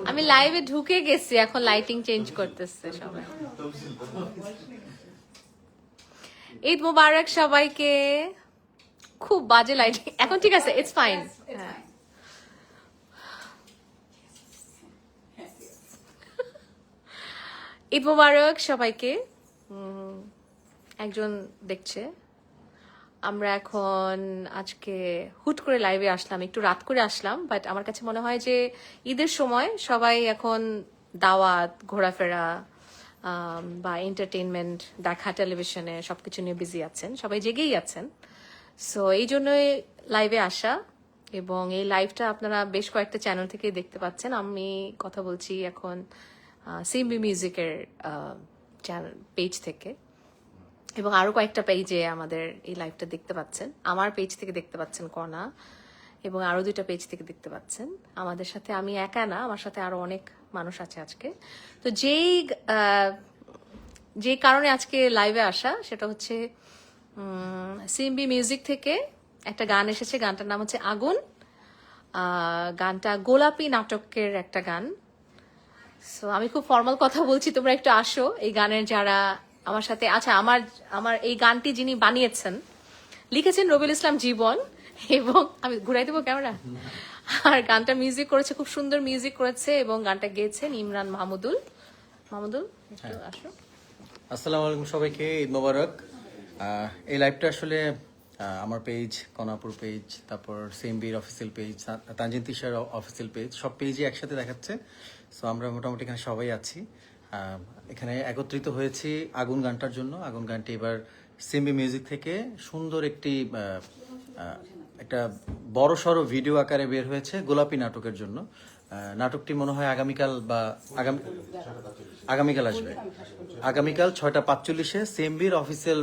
আমি লাইভে ঢুকে গেছি, এখন লাইটিং চেঞ্জ করতেছে সবাই। ঈদ মোবারক সবাইকে। খুব বাজে লাইটিং, এখন ঠিক আছে, ইটস ফাইন। ঈদ মোবারক সবাইকে। একজন দেখছে। আমরা এখন আজকে হুট করে লাইভে আসলাম, একটু রাত করে আসলাম, বাট আমার কাছে মনে হয় যে ঈদের সময় সবাই এখন দাওয়াত, ঘোরাফেরা বা এন্টারটেইনমেন্ট দেখা, টেলিভিশনে সবকিছু নিয়ে বিজি আছেন, সবাই জেগেই আছেন। সো এই জন্যই লাইভে আসা, এবং এই লাইভটা আপনারা বেশ কয়েকটা চ্যানেল থেকে দেখতে পাচ্ছেন। আমি কথা বলছি এখন সিম্বি মিউজিকের চ্যানেল পেজ থেকে, এবং আরো কয়েকটা পেজে আমাদের এই লাইভটা দেখতে পাচ্ছেন। আমার পেজ থেকে দেখতে পাচ্ছেন কণা, এবং আরো 2টা পেজ থেকে দেখতে পাচ্ছেন। আমাদের সাথে আমি একা না, আমার সাথে আরো অনেক মানুষ আছে আজকে। তো যেই কারণে আজকে লাইভে আসা, সেটা হচ্ছে সিম্বি মিউজিক থেকে একটা গান এসেছে, গানটার নাম হচ্ছে আগুন। গানটা গোলাপি নাটকের একটা গান। সো আমি খুব ফর্মাল কথা বলছি, তোমরা একটু আসো। এই গানের যারা আমার সাথে আচ্ছা, আমার এই গানটি যিনি বানিয়েছেন, লিখেছেন রবিউল ইসলাম জীবন, এবং আমি ঘুরাই দেবো ক্যামেরা। আর গানটা মিউজিক করেছে, খুব সুন্দর মিউজিক করেছে, এবং গানটা গেয়েছেন ইমরান মাহমুদুল। একটু আসো। আসসালামু আলাইকুম সবাইকে, ঈদ মোবারক। এই লাইভটা আসলে আমার পেজ, কনাপুর পেজ, তারপর সিএমবির অফিসিয়াল পেজ, তানজিন তিশার অফিসিয়াল পেজ, সব পেজই একসাথে দেখাচ্ছে। সো আমরা মোটামুটি এখানে সবাই আছি। এখানে একত্রিত হয়েছি আগুন গানটার জন্য। আগুন গানটি এবার সিএমবি মিউজিক থেকে সুন্দর একটা বড় সড়ো ভিডিও আকারে বের হয়েছে গোলাপি নাটকের জন্য। নাটকটি মনে হয় আগামীকাল আসবে। আগামীকাল 6:45-এ সিএমবির অফিসিয়াল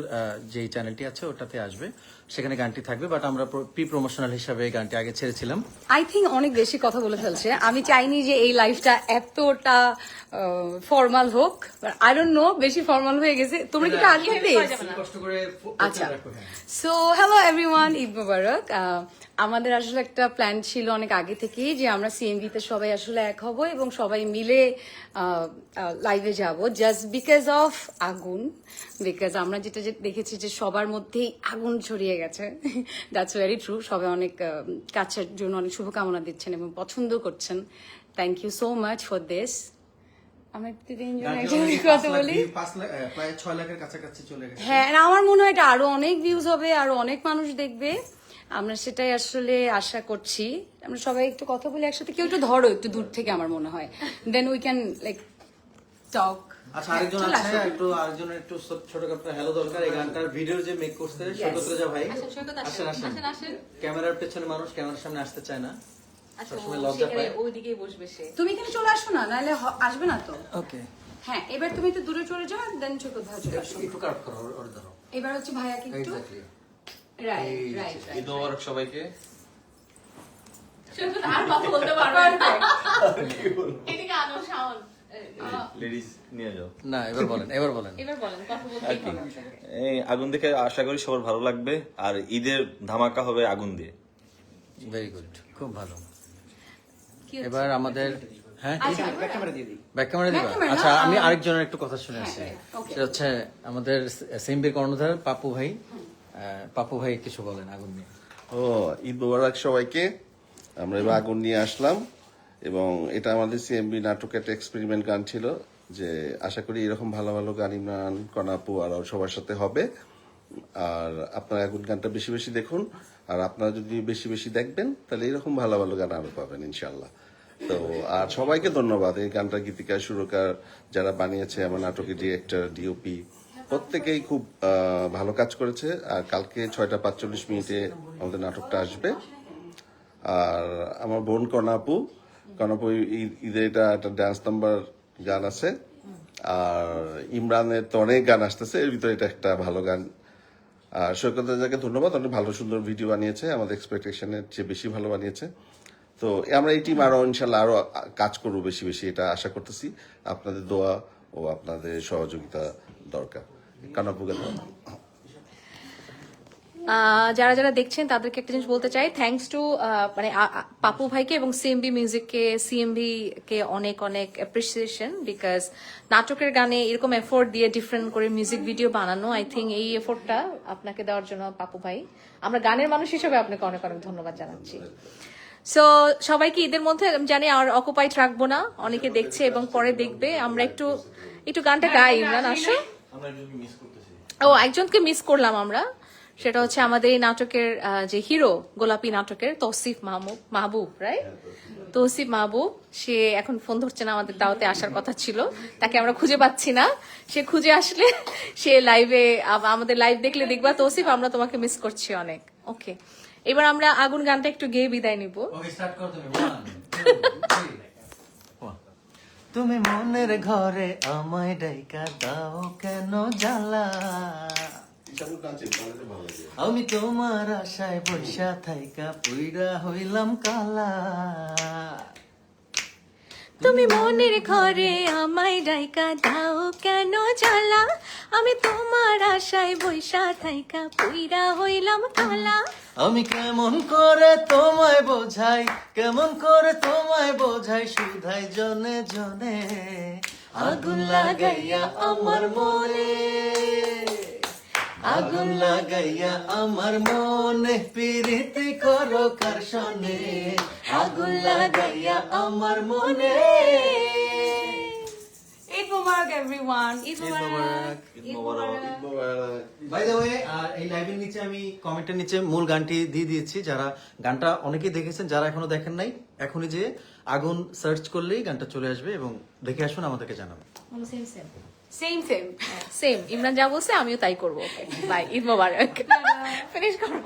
যেই চ্যানেলটি আছে ওটাতে আসবে, সেখানে গানটি থাকবে। বাট আমরা প্রি প্রমোশনাল হিসাবে গানটি আগে ছেড়েছিলাম। আই থিঙ্ক অনেক বেশি কথা বলে ফেলছে। আমি চাইনি যে এই লাইফটা এতটা ফর্মাল হোক, আই ডোন্ট নো, বেশি ফর্মাল হয়ে গেছে। তোমরা কি আসবে প্লিজ? আচ্ছা, সো হ্যালো এভরিওয়ান, ঈদ মোবারক। আমাদের আসলে একটা প্ল্যান ছিল অনেক আগে থেকেই যে আমরা সিএমভিতে সবাই আসলে এক হব এবং সবাই মিলে লাইভে যাব, জাস্ট বিকজ অফ আগুন। বিকজ আমরা যেটা দেখেছি যে সবার মধ্যেই আগুন ছড়িয়ে গেছে, দ্যাটস ভেরি ট্রু। সবাই অনেক কাছের জন্য অনেক শুভকামনা দিচ্ছেন এবং পছন্দ করছেন। Thank you so much for this. আমরা কথা বলি, প্রায় 6 লাখের কাছাকাছি চলে গেছে। হ্যাঁ, আমার মনে হয় এটা আরো অনেক ভিউজ হবে, আরো অনেক মানুষ দেখবে। আমরা সেটাই আসলে আশা করছি। আমরা সবাই একটু কথা বলি একসাথে, কেউ একটু ধরো একটু দূর থেকে, আমার মনে হয় দেন উই ক্যান লাইক টক। আচ্ছা, আরেকজনের একটু ছোটখাটো হ্যালো দরকার। এই গানটার ভিডিও যে মেক করতে সৈকত ভাই, আসেন। ক্যামেরার পেছনে মানুষ ক্যামেরার সামনে আসতে চায় না, সবসময় লজ্জা পায়। ওইদিকেই বসবে সে। তুমি এখানে চলে আসো না, নাহলে আসবে না তো। ওকে, হ্যাঁ, এবার তুমি একটু দূরে চলে যাও, দেন সৈকত ভাই চলে আসো। একটু কাট করো, ওর ধরো। এবার হচ্ছে ভাইয়া কিন্তু এক্স্যাক্টলি। রাইট। ঈদ মোবারক সবাইকে। আর কথা বলতে পারবে না। এদিকে আনো শাওন। লেডিস নিয়ে যাও। না, এবার বলেন কথা বলতেই হবে। এই আগুন দেখে আশা করি সবার ভালো লাগবে, আর ঈদের ধামাকা হবে আগুন দিয়ে। ভেরি গুড, খুব ভালো। এবার আমাদের ব্যাক ক্যামেরা দিবা। আচ্ছা, আমি আরেকজনের একটু কথা শুনে আসি। সেটা হচ্ছে আমাদের সিএমবির কর্ণধার পাপু ভাই। পাপু ভাই কিছু বলেন আগুন নিয়ে। ঈদ মোবারক সবাইকে। আমরা এবার আগুন নিয়ে আসলাম, এবং এটা আমাদের সিএমবি নাটকের একটা এক্সপেরিমেন্ট গান ছিল, যে আশা করি এরকম ভালো ভালো গান ইমরান, কনাপু আর সবার সাথে হবে। আর আপনারা আগুন গানটা বেশি বেশি দেখুন, আর আপনারা যদি বেশি বেশি দেখবেন তাহলে এরকম ভালো ভালো গান আরো পাবেন ইনশাল্লাহ। তো আর সবাইকে ধন্যবাদ। এই গানটা গীতিকার, সুরকার যারা বানিয়েছে, আমার নাটকের ডিরেক্টর, ডিওপি, প্রত্যেকেই খুব ভালো কাজ করেছে। আর কালকে 6:45 আমাদের নাটকটা আসবে। আর আমার বোন কনাপু ঈদের এটা একটা ডান্স নাম্বার গান আছে, আর ইমরানের তো অনেক গান আসতেছে, এর ভিতরে এটা একটা ভালো গান। আর সৈকত রাজাকে ধন্যবাদ, অনেক ভালো সুন্দর ভিডিও বানিয়েছে, আমাদের এক্সপেকটেশনের চেয়ে বেশি ভালো বানিয়েছে। তো আমরা এই টিম আরো ইনশাল্লাহ আরো কাজ করবো বেশি বেশি, এটা আশা করতেছি। আপনাদের দোয়া ও আপনাদের সহযোগিতা দরকার। কানাপুকে যারা যারা দেখছেন তাদেরকে একটা জিনিস বলতে চাই, থ্যাঙ্কস টু মানে পাপু ভাইকে এবং সিএমবি মিউজিককে, সিএমবি কে অনেক অনেক অ্যাপ্রিসিয়েশন, বিকজ নাটকের গানে এরকম এফোর্ট দিয়ে ডিফারেন্ট করে মিউজিক ভিডিও বানানো, আই থিঙ্ক এই এফোর্টটা আপনাকে দেওয়ার জন্য পাপু ভাই, আমরা গানের মানুষ হিসেবে আপনাকে অনেক অনেক ধন্যবাদ জানাচ্ছি। সো সবাইকে ঈদের মধ্যে আমি জানি আর অকুপাইড রাখবো না, অনেকে দেখছে এবং পরে দেখবে। আমরা একটু একটু গানটা গাই, ইমরান আসো। ও একজনকে মিস করলাম আমরা, সেটা হচ্ছে আমাদের এই নাটকের যে হিরো, গোলাপি নাটকের তৌসিফ মাহবুব, রাইট? তৌসিফ মাহবুব, সে এখন ফোন ধরছে না, আমাদের দাওয়াতে আসার কথা ছিল, তাকে আমরা খুঁজে পাচ্ছি না। সে খুঁজে আসলে সে লাইভে, আমাদের লাইভ দেখলে দেখবা তৌসিফ, আমরা তোমাকে মিস করছি অনেক। ওকে, এবার আমরা আগুন গানটা একটু গেয়ে বিদায় নিব। ওকে, স্টার্ট করো তুমি। 1 2 3 তুমি মনের ঘরে আমায় ডাইকা দাও কেন জ্বালা, আমি তোমার আশায় বৈশা থাইকা পুইরা হইলাম কালা। তুমি মনের ঘরে আমায় ডাইকা দাও কেন জ্বালা, আমি তোমার আশায় বৈশা থাইকা পুইরা হইলাম কালা। আমি কেমন করে তোমায় বোঝাই, কেমন করে তোমায় বোঝাই, শুধাই জনে জনে আগুন লাগাইয়া আমার মনে, আগুন লাগাইয়া আমার মনে, পিরিতি করো কার সনে, আগুন লাগাইয়া আমার মনে। Eid Mubarak everyone. Eid Mubarak. By the way, এই লাইভের নিচে আমি কমেন্টের নিচে মূল গানটি দিয়ে দিয়েছি, যারা গানটা অনেকেই দেখেছেন, যারা এখনো দেখেন নাই, এখনই যে আগুন সার্চ করলেই গানটা চলে আসবে এবং দেখে আসুন, আমাদেরকে জানাবেন। Same same. সেম, ইমরান যা বলছে আমিও তাই করবো। ওকে, বাই, ঈদ মোবারক। ফিনিশ করো।